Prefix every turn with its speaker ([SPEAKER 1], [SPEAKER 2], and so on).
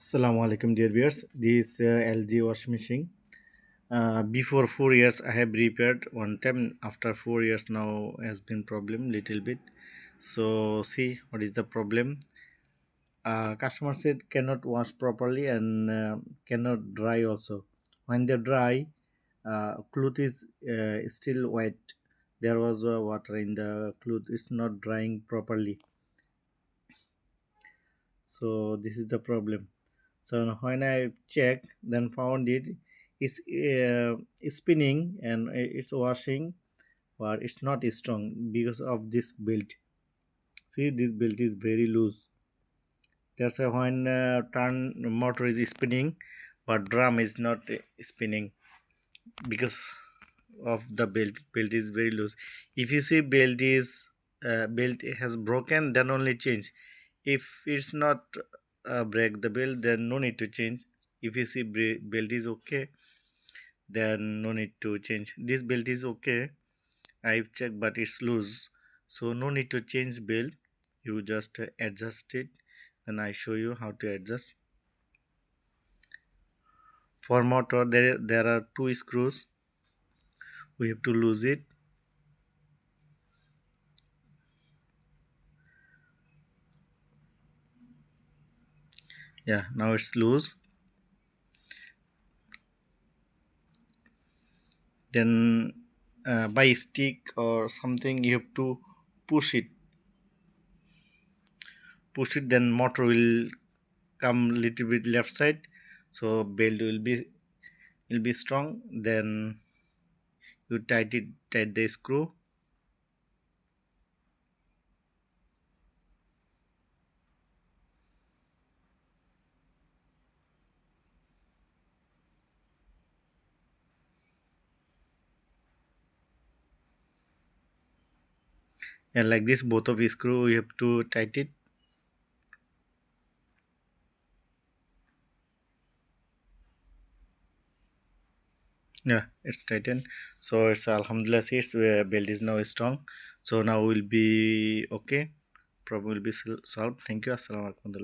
[SPEAKER 1] Assalamu alaikum, dear viewers. This LG washing machine. Before 4 years, I have repaired one time. After 4 years, now has been problem little bit. So see what is the problem. Customer said cannot wash properly and cannot dry also. When they dry, cloth is still wet. There was water in the cloth. It's not drying properly. So this is the problem. So when I checked, then found it is spinning and it's washing, but it's not strong because of this belt. See, this belt is very loose. That's why when turn motor is spinning, but drum is not spinning because of the belt. Belt is very loose. If you see belt has broken, then only change. If it's not break the belt, then no need to change. If you see belt is okay, then no need to change. This belt is okay, I've checked, but it's loose, so no need to change belt. You just adjust it, and I show you how to adjust. For motor, there are two screws. We have to lose it. Yeah, now it's loose. Then by stick or something you have to push it. Then motor will come little bit left side, so belt will be strong. Then you tight the screw. And like this, both of the screw you have to tight it. Yeah, it's tightened. So it's alhamdulillah, see, its belt is now strong. So now will be okay, problem will be solved. Thank you. Assalamu alaikum.